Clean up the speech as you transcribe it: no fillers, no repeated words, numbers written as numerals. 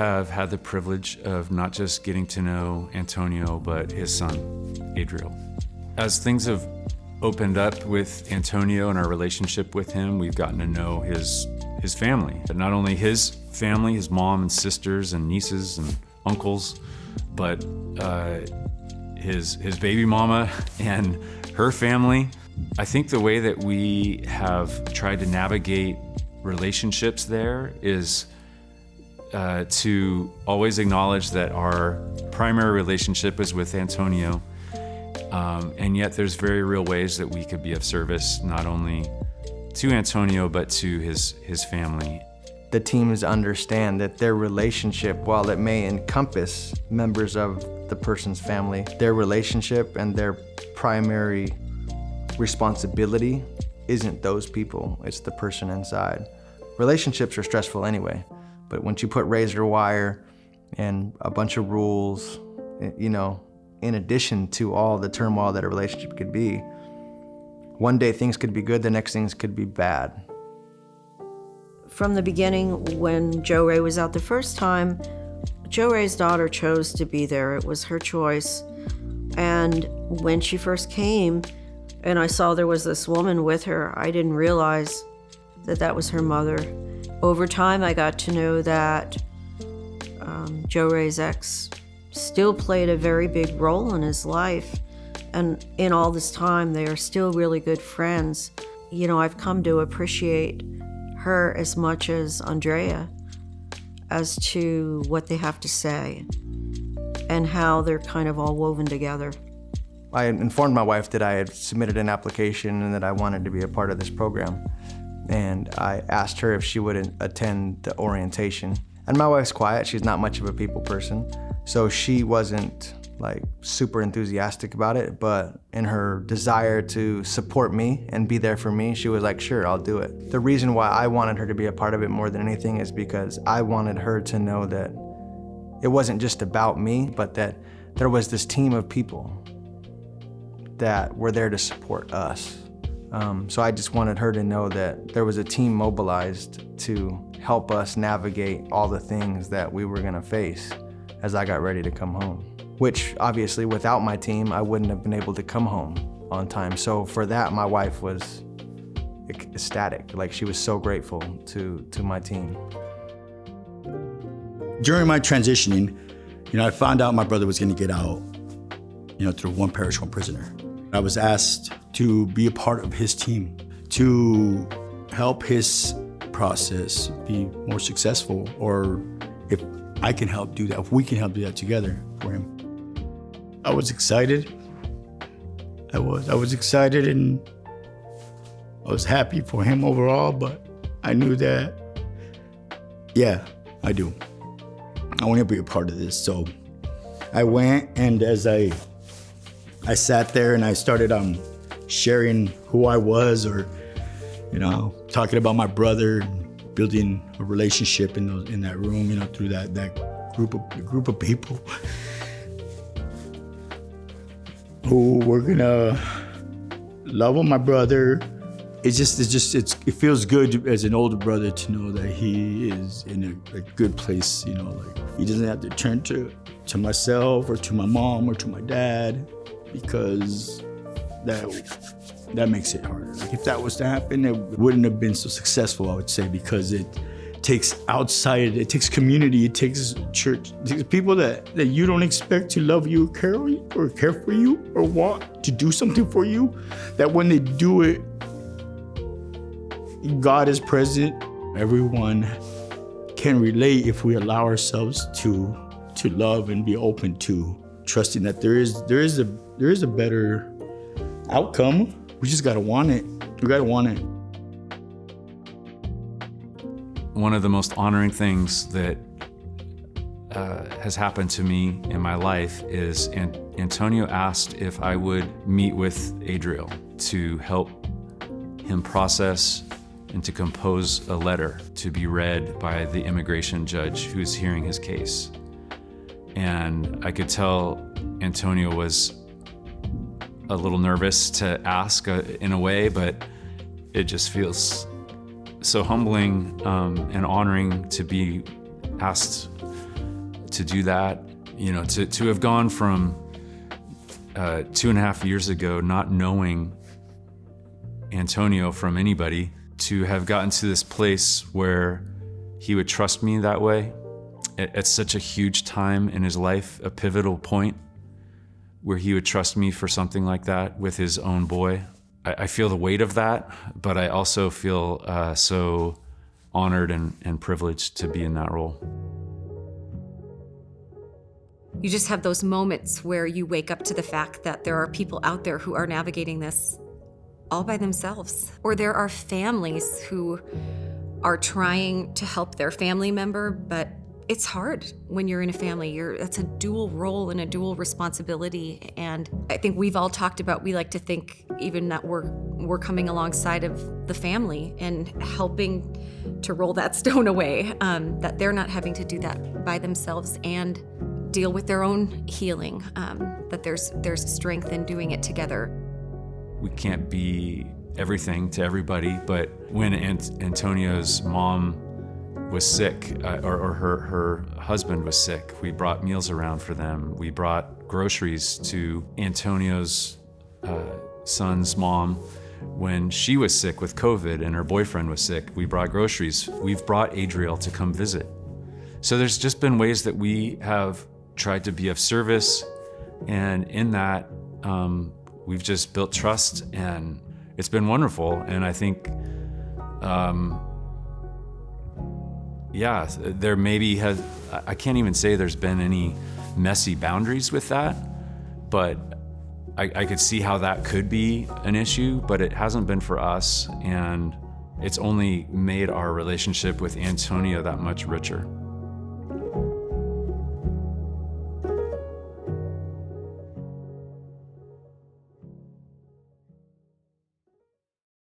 have had the privilege of not just getting to know Antonio, but his son, Adriel. As things have opened up with Antonio and our relationship with him, we've gotten to know his family. But not only his family, his mom and sisters and nieces and uncles, but his baby mama and her family. I think the way that we have tried to navigate relationships there is to always acknowledge that our primary relationship is with Antonio, and yet there's very real ways that we could be of service, not only to Antonio, but to his family. The teams understand that their relationship, while it may encompass members of the person's family, their relationship and their primary responsibility isn't those people, it's the person inside. Relationships are stressful anyway, but once you put razor wire and a bunch of rules, you know, in addition to all the turmoil that a relationship could be, one day things could be good, the next things could be bad. From the beginning, when Jo Rae was out the first time, Jo Rae's daughter chose to be there. It was her choice. And when she first came and I saw there was this woman with her, I didn't realize that that was her mother. Over time, I got to know that Jo Rae's ex still played a very big role in his life. And in all this time, they are still really good friends. You know, I've come to appreciate her as much as Andrea as to what they have to say and how they're kind of all woven together. I informed my wife that I had submitted an application and that I wanted to be a part of this program. And I asked her if she would attend the orientation. And my wife's quiet, she's not much of a people person, so she wasn't like super enthusiastic about it, but in her desire to support me and be there for me, she was like, sure, I'll do it. The reason why I wanted her to be a part of it more than anything is because I wanted her to know that it wasn't just about me, but that there was this team of people that were there to support us. So I just wanted her to know that there was a team mobilized to help us navigate all the things that we were gonna face as I got ready to come home. Which obviously without my team, I wouldn't have been able to come home on time. So for that, my wife was ecstatic. Like, she was so grateful to my team. During my transitioning, you know, I found out my brother was gonna get out, you know, through one parish, one prisoner. I was asked to be a part of his team, to help his process be more successful, or if I can help do that, if we can help do that together for him. I was excited. I was excited, and I was happy for him overall, but I knew that, yeah, I do. I want to be a part of this. So I went, and as I sat there and I started sharing who I was, or, you know, talking about my brother, building a relationship in that room, you know, through that group of people who were gonna love on my brother. It feels good as an older brother to know that he is in a good place, you know, like he doesn't have to turn to myself or to my mom or to my dad, because that makes it harder. Like, if that was to happen, it wouldn't have been so successful, I would say, because it takes outside, it takes community, it takes church, it takes people that you don't expect to love you or care for you or want to do something for you, that when they do it, God is present. Everyone can relate if we allow ourselves to love and be open to trusting that there is a better outcome. We just gotta want it. We gotta want it. One of the most honoring things that has happened to me in my life is Antonio asked if I would meet with Adriel to help him process and to compose a letter to be read by the immigration judge who's hearing his case. And I could tell Antonio was a little nervous to ask in a way, but it just feels so humbling and honoring to be asked to do that, to have gone from 2.5 years ago not knowing Antonio from anybody to have gotten to this place where he would trust me that way at such a huge time in his life, a pivotal point where he would trust me for something like that with his own boy. I feel the weight of that, but I also feel so honored and privileged to be in that role. You just have those moments where you wake up to the fact that there are people out there who are navigating this all by themselves. Or there are families who are trying to help their family member, but it's hard when you're in a family. That's a dual role and a dual responsibility. And I think we've all talked about, we like to think even that we're coming alongside of the family and helping to roll that stone away, that they're not having to do that by themselves and deal with their own healing, that there's strength in doing it together. We can't be everything to everybody, but when Antonio's mom was sick, or her husband was sick, we brought meals around for them. We brought groceries to Antonio's son's mom when she was sick with COVID and her boyfriend was sick. We brought groceries. We've brought Adriel to come visit. So there's just been ways that we have tried to be of service, and in that, we've just built trust, and it's been wonderful. And I think, there maybe I can't even say there's been any messy boundaries with that, but I could see how that could be an issue, but it hasn't been for us, and it's only made our relationship with Antonio that much richer.